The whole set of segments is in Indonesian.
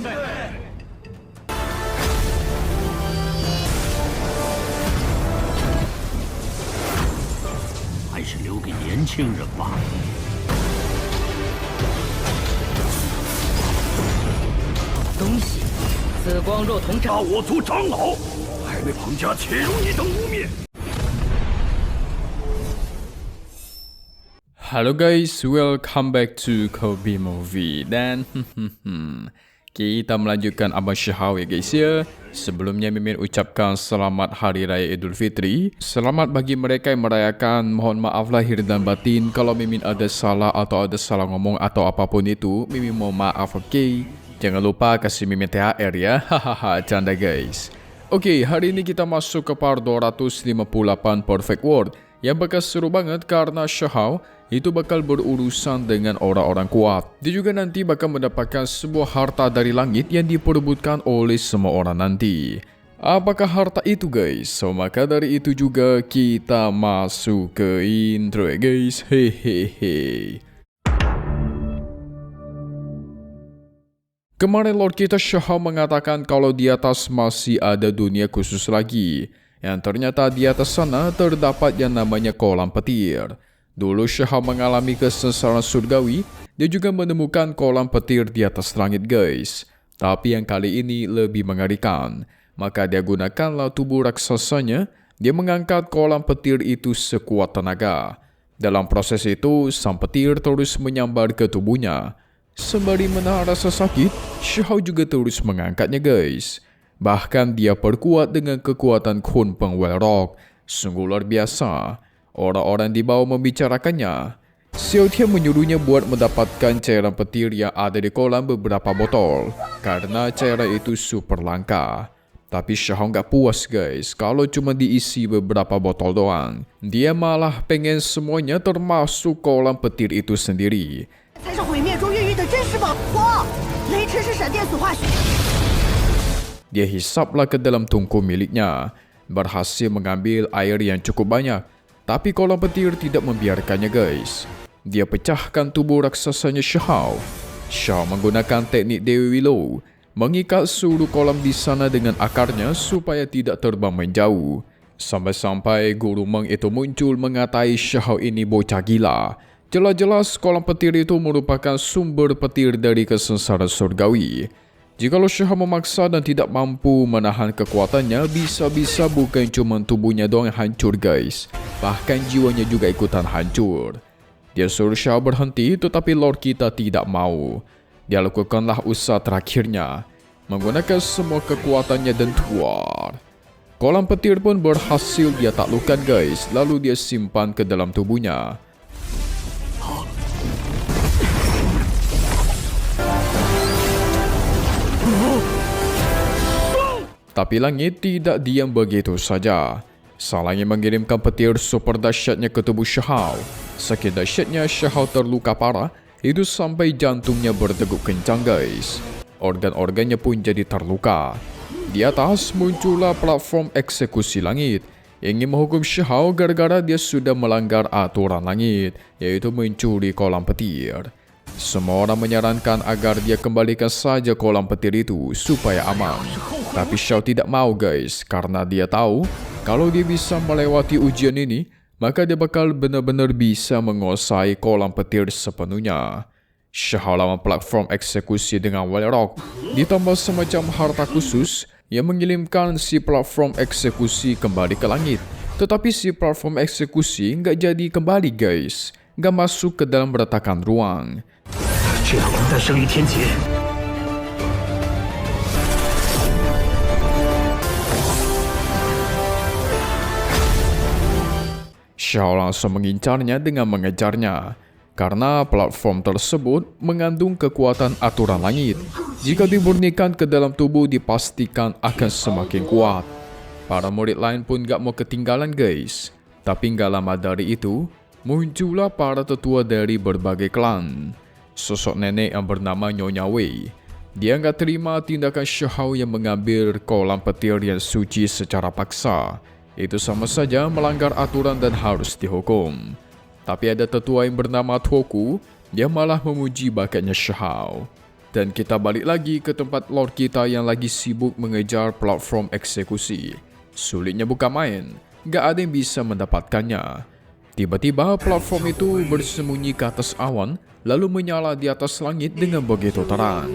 还是留给年轻人吧。东西，紫光若同杀我族长老，还为庞家切入你等污蔑。Halo guys, welcome back to Kobe Movie. Dan kita melanjutkan Abang Syahau ya guys ya. Sebelumnya Mimin ucapkan selamat Hari Raya Idul Fitri. Selamat bagi mereka yang merayakan. Mohon maaf lahir dan batin kalau Mimin ada salah atau ada salah ngomong atau apapun itu. Mimin mau maaf, oke? Jangan lupa kasih Mimin THR ya. Hahaha, canda guys. Oke, hari ini kita masuk ke part 258 Perfect World. Yang bakal seru banget karena Syahau itu bakal berurusan dengan orang-orang kuat. Dia juga nanti bakal mendapatkan sebuah harta dari langit yang diperebutkan oleh semua orang nanti. Apakah harta itu guys? So maka dari itu juga kita masuk ke intro ya guys. Hehehe. Kemarin Lord kita Syahau mengatakan kalau di atas masih ada dunia khusus lagi. Yang ternyata di atas sana terdapat yang namanya kolam petir. Dulu Syahau mengalami kesesaran surgawi, dia juga menemukan kolam petir di atas langit guys. Tapi yang kali ini lebih mengerikan. Maka dia gunakanlah tubuh raksasanya, dia mengangkat kolam petir itu sekuat tenaga. Dalam proses itu, sang petir terus menyambar ke tubuhnya. Sembari menahan rasa sakit, Syahau juga terus mengangkatnya guys. Bahkan dia perkuat dengan kekuatan Kun Peng Welrock. Sungguh luar biasa. Orang-orang di bawah membicarakannya. Xiao Tian menyuruhnya buat mendapatkan cairan petir yang ada di kolam beberapa botol. Karena cairan itu super langka. Tapi Syahau nggak puas guys kalau cuma diisi beberapa botol doang. Dia malah pengen semuanya termasuk kolam petir itu sendiri. Dia hisaplah ke dalam tungku miliknya, berhasil mengambil air yang cukup banyak, tapi kolam petir tidak membiarkannya guys. Dia pecahkan tubuh raksasanya Syahau. Syahau menggunakan teknik Dewi Willow, mengikat seluruh kolam di sana dengan akarnya supaya tidak terbang menjauh. Sampai-sampai Guru Meng itu muncul mengatai Syahau ini bocah gila. Jelas-jelas kolam petir itu merupakan sumber petir dari kesesaran surgawi. Jikalau Syahau memaksa dan tidak mampu menahan kekuatannya, bisa-bisa bukan cuma tubuhnya doang yang hancur guys. Bahkan jiwanya juga ikutan hancur. Dia suruh Syahau berhenti tetapi Lord kita tidak mau. Dia lakukanlah usaha terakhirnya, menggunakan semua kekuatannya dan tuar. Kolam petir pun berhasil dia taklukkan guys, lalu dia simpan ke dalam tubuhnya. Tapi langit tidak diam begitu saja. Sang langit mengirimkan petir super dahsyatnya ke tubuh Syahau. Saking dahsyatnya Syahau terluka parah, itu sampai jantungnya berdegup kencang guys. Organ-organnya pun jadi terluka. Di atas muncullah platform eksekusi langit yang ingin menghukum Syahau gara-gara dia sudah melanggar aturan langit, yaitu mencuri kolam petir. Semua orang menyarankan agar dia kembalikan saja kolam petir itu supaya aman. Tapi Syahau tidak mau guys, karena dia tahu kalau dia bisa melewati ujian ini, maka dia bakal benar-benar bisa menguasai kolam petir sepenuhnya. Syahau lawan platform eksekusi dengan Welrock, ditambah semacam harta khusus yang mengirimkan si platform eksekusi kembali ke langit. Tetapi si platform eksekusi nggak jadi kembali guys, nggak masuk ke dalam retakan ruang. Syahau langsung mengincarnya dengan mengejarnya, karena platform tersebut mengandung kekuatan aturan langit. Jika dimurnikan ke dalam tubuh dipastikan akan semakin kuat. Para murid lain pun gak mau ketinggalan guys. Tapi gak lama dari itu, muncullah para tetua dari berbagai klan. Sosok nenek yang bernama Nyonya Wei. Dia gak terima tindakan Syahau yang mengambil kolam petir yang suci secara paksa. Itu sama saja melanggar aturan dan harus dihukum. Tapi ada tetua yang bernama Tuoku, dia malah memuji bakatnya Syahau. Dan kita balik lagi ke tempat Lord kita yang lagi sibuk mengejar platform eksekusi. Sulitnya bukan main, gak ada yang bisa mendapatkannya. Tiba-tiba platform itu bersembunyi ke atas awan, lalu menyala di atas langit dengan begitu terang.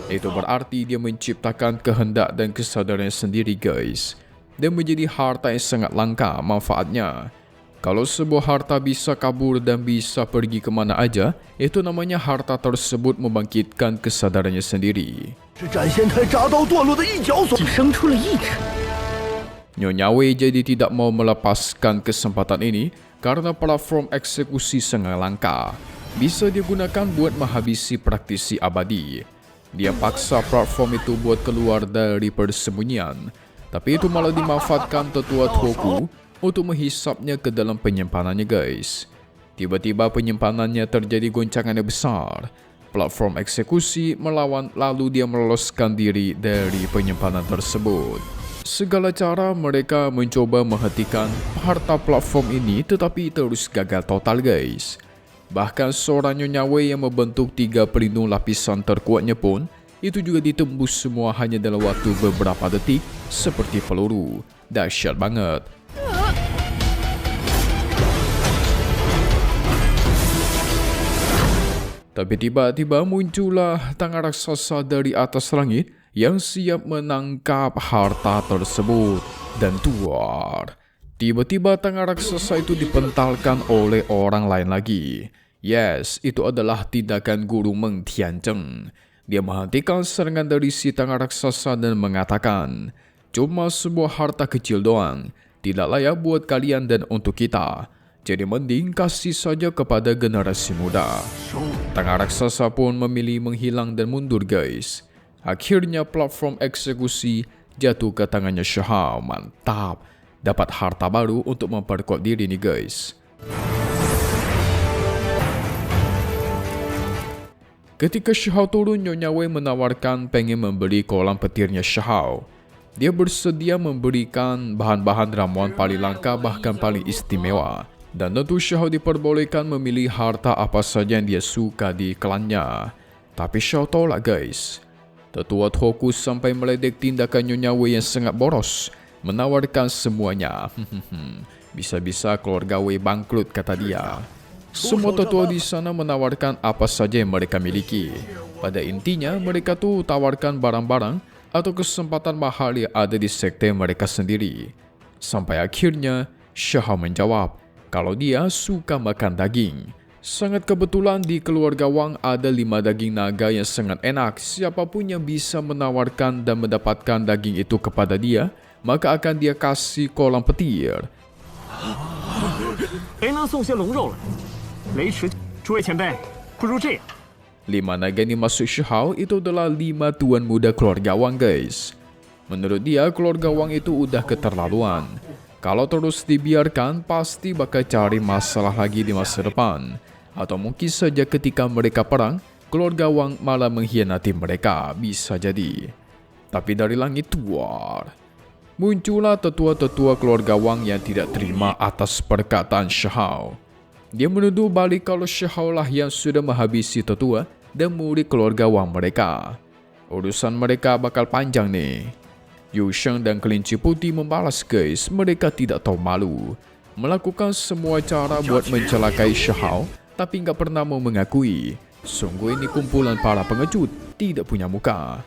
Itu berarti dia menciptakan kehendak dan kesadarannya sendiri guys. Dan menjadi harta yang sangat langka manfaatnya. Kalau sebuah harta bisa kabur dan bisa pergi kemana aja, itu namanya harta tersebut membangkitkan kesadarannya sendiri. Nyonya Wei jadi tidak mau melepaskan kesempatan ini karena platform eksekusi sangat langka. Bisa digunakan buat menghabisi praktisi abadi. Dia paksa platform itu buat keluar dari persembunyian, tapi itu malah dimanfaatkan tetua Toku untuk menghisapnya ke dalam penyimpanannya guys. Tiba-tiba penyimpanannya terjadi goncangan yang besar. Platform eksekusi melawan lalu dia meloloskan diri dari penyimpanan tersebut. Segala cara mereka mencoba menghentikan harta platform ini tetapi terus gagal total guys. Bahkan seorang Nyonya Wei yang membentuk 3 pelindung lapisan terkuatnya pun itu juga ditembus semua hanya dalam waktu beberapa detik seperti peluru. Dahsyat banget. Tapi tiba-tiba muncullah tangan raksasa dari atas langit yang siap menangkap harta tersebut. Dan tuar, tiba-tiba tangan raksasa itu dipentalkan oleh orang lain lagi. Yes, itu adalah tindakan Guru Meng Tianzheng. Dia menghentikan serangan dari si tangan raksasa dan mengatakan, cuma sebuah harta kecil doang, tidak layak buat kalian dan untuk kita. Jadi mending kasih saja kepada generasi muda. Tangan raksasa pun memilih menghilang dan mundur guys. Akhirnya platform eksekusi jatuh ke tangannya Shahao. Mantap. Dapat harta baru untuk memperkuat diri nih guys. Ketika Shahao turun, Nyonya Wei menawarkan pengen membeli kolam petirnya Shahao. Dia bersedia memberikan bahan-bahan ramuan paling langka bahkan paling istimewa. Dan tentu Shahao diperbolehkan memilih harta apa saja yang dia suka di klannya. Tapi Shahao tolak guys. Tetua Toku sampai meledek tindakan Nyonya Wei yang sangat boros. Menawarkan semuanya. Bisa-bisa keluarga Wei bangkrut kata dia. Semua tetua di sana menawarkan apa saja yang mereka miliki. Pada intinya mereka tuh tawarkan barang-barang atau kesempatan mahal yang ada di sekte mereka sendiri. Sampai akhirnya Shahao menjawab kalau dia suka makan daging. Sangat kebetulan di keluarga Wang ada 5 daging naga yang sangat enak. Siapapun yang bisa menawarkan dan mendapatkan daging itu kepada dia, maka akan dia kasih kolam petir. 5 naga ini masuk Shahao itu adalah 5 tuan muda keluarga Wang guys. Menurut dia keluarga Wang itu udah keterlaluan. Kalau terus dibiarkan pasti bakal cari masalah lagi di masa depan. Atau mungkin saja ketika mereka perang, keluarga Wang malah mengkhianati mereka. Bisa jadi. Tapi dari langit tuar, muncullah tetua-tetua keluarga Wang yang tidak terima atas perkataan Shahao. Dia menuduh balik kalau Shahao lah yang sudah menghabisi tetua dan murid keluarga Wang mereka. Urusan mereka bakal panjang nih. Yu Sheng dan Kelinci Putih membalas guys, mereka tidak tahu malu. Melakukan semua cara buat mencelakai Shahao, tapi nggak pernah mau mengakui. Sungguh ini kumpulan para pengecut, tidak punya muka.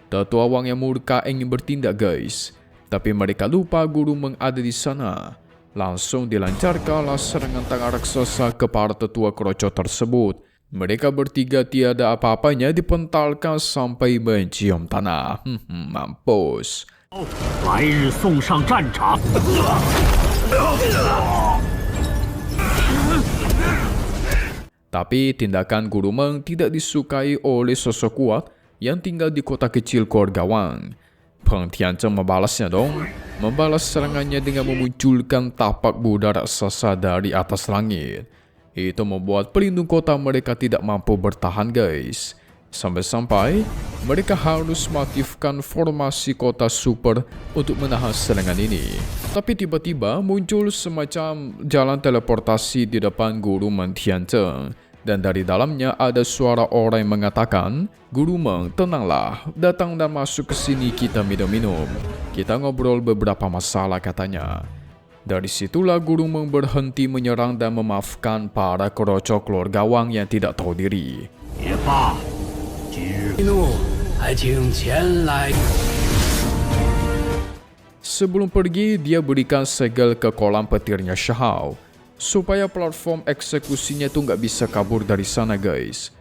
Tetua Wang yang murka ingin bertindak guys, tapi mereka lupa Guru Meng ada di sana. Langsung dilancarkanlah serangan tangan raksasa ke para tetua kerocot tersebut. Mereka bertiga tiada apa-apanya dipentalkan sampai mencium tanah. Mampus. Tapi tindakan Guru Meng tidak disukai oleh sosok kuat yang tinggal di kota kecil keluarga Wang. Peng Tianzheng membalasnya dong. Membalas serangannya dengan memunculkan tapak Buddha raksasa dari atas langit. Itu membuat pelindung kota mereka tidak mampu bertahan guys. Sampai-sampai mereka harus mengaktifkan formasi kota super untuk menahan serangan ini. Tapi tiba-tiba muncul semacam jalan teleportasi di depan Guru Meng Tianzheng. Dan dari dalamnya ada suara orang yang mengatakan, "Guru Meng, tenanglah, datang dan masuk ke sini kita minum-minum. Kita ngobrol beberapa masalah," katanya. Dari situlah Guru Meng berhenti menyerang dan memaafkan para kerocok luar gawang yang tidak tahu diri. 也罢，今日怒还请前来。 Sebelum pergi, dia berikan segel ke kolam petirnya Shahao supaya platform eksekusinya tuh nggak bisa kabur dari sana, guys.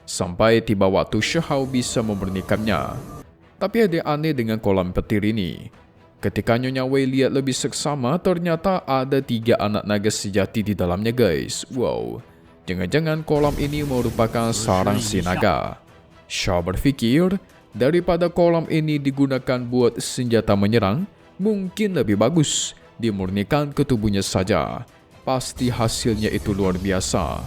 Sampai tiba waktu Shahao bisa memurnikannya. Tapi ada yang aneh dengan kolam petir ini. Ketika Nyonya Wei lihat lebih seksama, ternyata ada 3 anak naga sejati di dalamnya, guys. Wow, jangan-jangan kolam ini merupakan sarang si naga. Shao berpikir, daripada kolam ini digunakan buat senjata menyerang, mungkin lebih bagus dimurnikan ke tubuhnya saja. Pasti hasilnya itu luar biasa.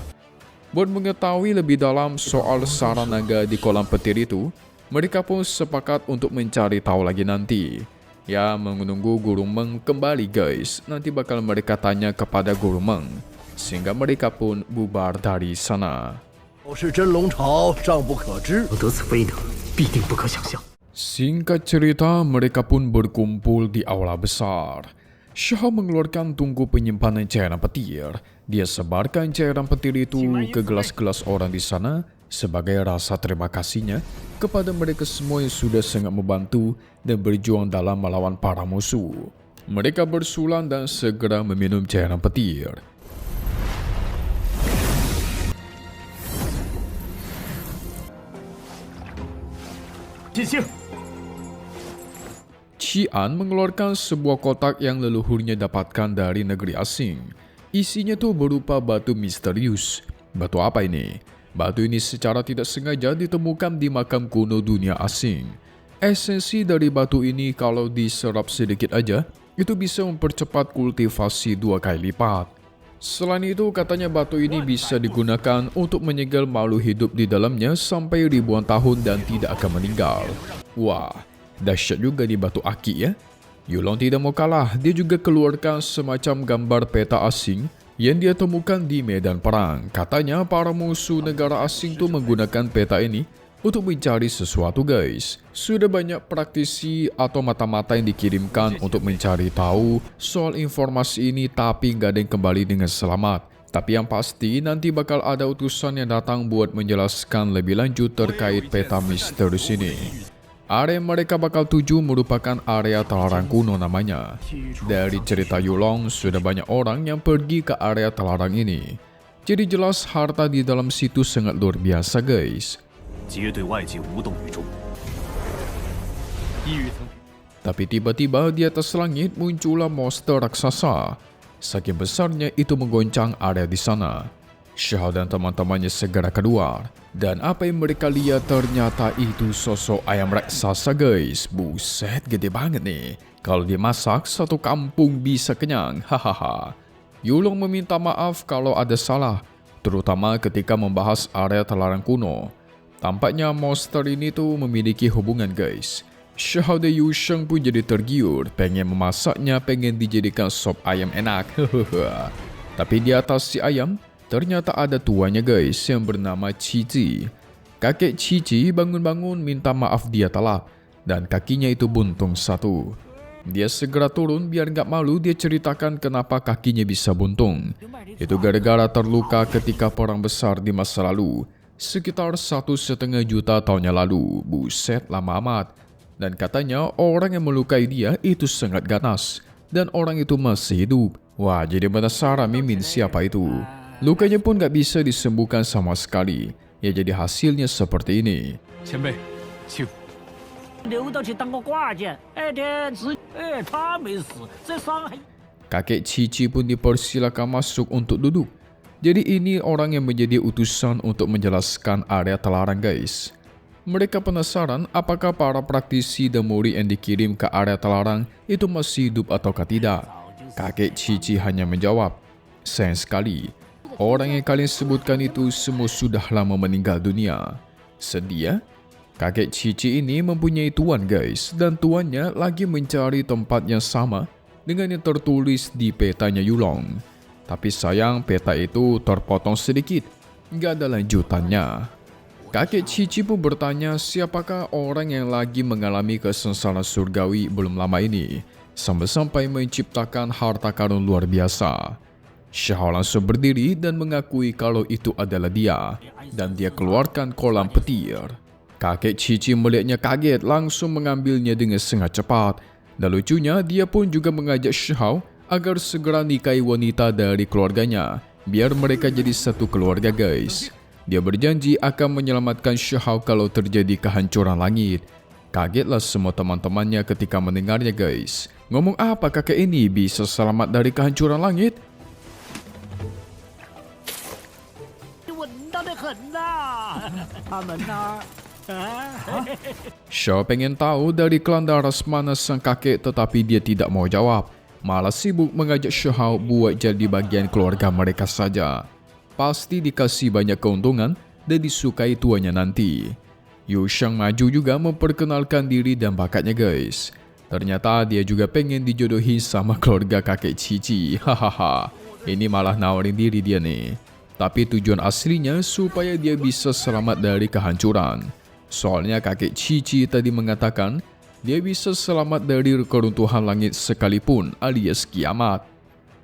Buat mengetahui lebih dalam soal sarang naga di kolam petir itu, mereka pun sepakat untuk mencari tahu lagi nanti. Ya, menunggu Guru Meng kembali, guys. Nanti bakal mereka tanya kepada Guru Meng, sehingga mereka pun bubar dari sana. 是真龙巢，尚不可知。得此威能，必定不可想象。 Singkat cerita, mereka pun berkumpul di aula besar. Shao mengeluarkan tungku penyimpanan cairan petir. Dia sebarkan cairan petir itu ke gelas-gelas orang di sana sebagai rasa terima kasihnya kepada mereka semua yang sudah sangat membantu dan berjuang dalam melawan para musuh. Mereka bersulan dan segera meminum cairan petir. Qian mengeluarkan sebuah kotak yang leluhurnya dapatkan dari negeri asing. Isinya tuh berupa batu misterius. Batu apa ini? Batu ini secara tidak sengaja ditemukan di makam kuno dunia asing. Esensi dari batu ini kalau diserap sedikit aja, itu bisa mempercepat kultivasi 2 kali lipat. Selain itu, katanya batu ini bisa digunakan untuk menyegel makhluk hidup di dalamnya sampai ribuan tahun dan tidak akan meninggal. Wah, dahsyat juga di batu aki ya. Yulong tidak mau kalah, dia juga keluarkan semacam gambar peta asing yang dia temukan di medan perang. Katanya para musuh negara asing tuh menggunakan peta ini untuk mencari sesuatu, guys. Sudah banyak praktisi atau mata-mata yang dikirimkan untuk mencari tahu soal informasi ini, tapi nggak ada yang kembali dengan selamat. Tapi yang pasti nanti bakal ada utusan yang datang buat menjelaskan lebih lanjut terkait peta misterius ini. Area yang mereka bakal tuju merupakan area Telarang Kuno namanya. Dari cerita Yulong, sudah banyak orang yang pergi ke area Telarang ini. Jadi jelas harta di dalam situ sangat luar biasa, guys. 皆对外界无动于衷。 Tapi tiba-tiba di atas langit muncullah monster raksasa. Saking besarnya itu menggoncang area di sana. Shao dan teman-temannya segera keluar. Dan apa yang mereka lihat ternyata itu sosok ayam raksasa, guys. Buset, gede banget nih. Kalau dimasak, satu kampung bisa kenyang. Hahaha. Yulong meminta maaf kalau ada salah, terutama ketika membahas area Telarang Kuno. Tampaknya monster ini tuh memiliki hubungan, guys. Shao dan Yu Sheng pun jadi tergiur, pengen memasaknya, pengen dijadikan sop ayam enak. Tapi di atas si ayam, ternyata ada tuanya, guys, yang bernama Cici. Kakek Cici bangun-bangun minta maaf dia telat, dan kakinya itu buntung satu. Dia segera turun biar gak malu, dia ceritakan kenapa kakinya bisa buntung. Itu gara-gara terluka ketika perang besar di masa lalu. Sekitar 1,5 juta tahun yang lalu. Buset, lama amat. Dan katanya orang yang melukai dia itu sangat ganas. Dan orang itu masih hidup. Wah, jadi penasaran Mimin siapa itu. Lukanya pun gak bisa disembuhkan sama sekali. Ya jadi hasilnya seperti ini. 前辈，请。 留到去当个挂件，他没死，在伤害。 Kakek Cici pun dipersilakan masuk untuk duduk. Jadi ini orang yang menjadi utusan untuk menjelaskan area Telarang, guys. Mereka penasaran apakah para praktisi dan murid yang dikirim ke area Telarang itu masih hidup ataukah tidak. Kakek Cici hanya menjawab, sayang sekali, orang yang kalian sebutkan itu semua sudah lama meninggal dunia. Sedih ya? Kakek Cici ini mempunyai tuan, guys, dan tuannya lagi mencari tempat yang sama dengan yang tertulis di petanya Yulong. Tapi sayang peta itu terpotong sedikit Gak ada lanjutannya. Kakek Cici pun bertanya siapakah orang yang lagi mengalami kesengsaraan surgawi belum lama ini sampai-sampai menciptakan harta karun luar biasa. Xiahao langsung berdiri dan mengakui kalau itu adalah dia, dan dia keluarkan kolam petir. Kakek Cici melihatnya kaget langsung mengambilnya dengan sangat cepat, dan lucunya dia pun juga mengajak Xiahao agar segera nikahi wanita dari keluarganya biar mereka jadi satu keluarga guys. Dia berjanji akan menyelamatkan Xiahao kalau terjadi kehancuran langit. Kagetlah semua teman-temannya ketika mendengarnya guys. Ngomong apa kakek ini bisa selamat dari kehancuran langit? 稳当的很呐，他们呐。Xiao pengen tahu dari klan Daras mana sang kakek tetapi dia tidak mau jawab. Malah sibuk mengajak Xiahao buat jadi bagian keluarga mereka saja. Pasti dikasih banyak keuntungan dan disukai tuanya nanti. Yu Shang maju juga memperkenalkan diri dan bakatnya guys. Ternyata dia juga pengen dijodohi sama keluarga kakek Cici. Hahaha, ini malah nawarin diri dia nih. Tapi tujuan aslinya supaya dia bisa selamat dari kehancuran. Soalnya kakek Cici tadi mengatakan dia bisa selamat dari keruntuhan langit sekalipun alias kiamat.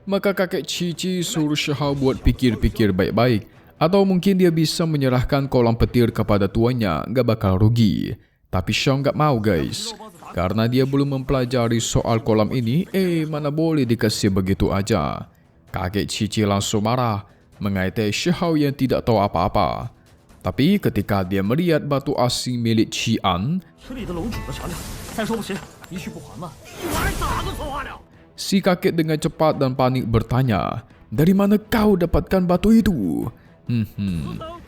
Maka kakek Cici suruh Xiahao buat pikir-pikir baik-baik. Atau mungkin dia bisa menyerahkan kolam petir kepada tuannya, gak bakal rugi. Tapi Xiahao gak mau guys. Karena dia belum mempelajari soal kolam ini, mana boleh dikasih begitu aja. Kakek Cici langsung marah, mengatai Xiahao yang tidak tahu apa-apa. Tapi ketika dia melihat batu asing milik Qian, si kakek dengan cepat dan panik bertanya, dari mana kau dapatkan batu itu?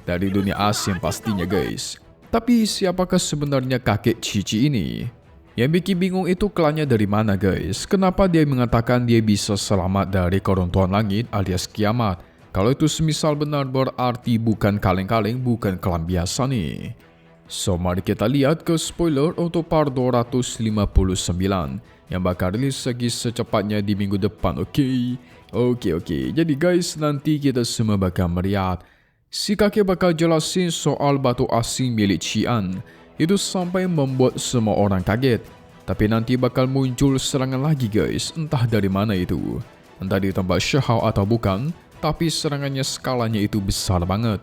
Dari dunia asing pastinya guys. Tapi siapakah sebenarnya kakek Cici ini? Yang bikin bingung itu klannya dari mana guys? Kenapa dia mengatakan dia bisa selamat dari keruntuhan langit alias kiamat? Kalau itu semisal benar berarti bukan kaleng-kaleng, bukan klan biasa nih. So mari kita lihat ke spoiler untuk part 259 yang bakal rilis lagi secepatnya di minggu depan, oke? Oke. Jadi guys, nanti kita semua bakal melihat. Si kakek bakal jelasin soal batu asing milik Qian. Itu sampai membuat semua orang kaget. Tapi nanti bakal muncul serangan lagi guys, entah dari mana itu. Entah di tempat Xiahao atau bukan, tapi serangannya skalanya itu besar banget.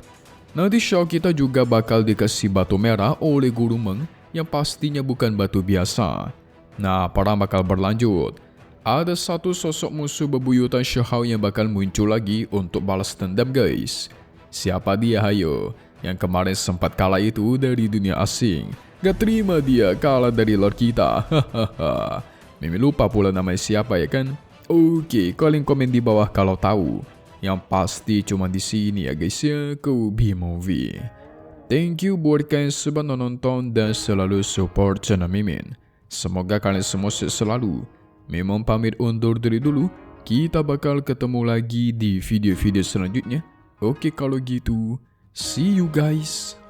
Nanti Xiahao kita juga bakal dikasih batu merah oleh Guru Meng yang pastinya bukan batu biasa. Nah, perang bakal berlanjut. Ada satu sosok musuh bebuyutan Xiahao yang bakal muncul lagi untuk balas dendam guys. Siapa dia hayo? Yang kemarin sempat kalah itu dari dunia asing. Gak terima dia kalah dari Lord kita. Hahaha. Mimi lupa pula namanya siapa ya kan? Oke, kalian komen di bawah kalau tahu. Yang pasti cuma di sini ya guys ya, Kobe Movie. Thank you buat kalian sudah nonton dan selalu support channel Mimin. Semoga kalian semua sehat selalu. Mimin pamit undur diri dulu. Kita bakal ketemu lagi di video-video selanjutnya. Oke kalau gitu, see you guys.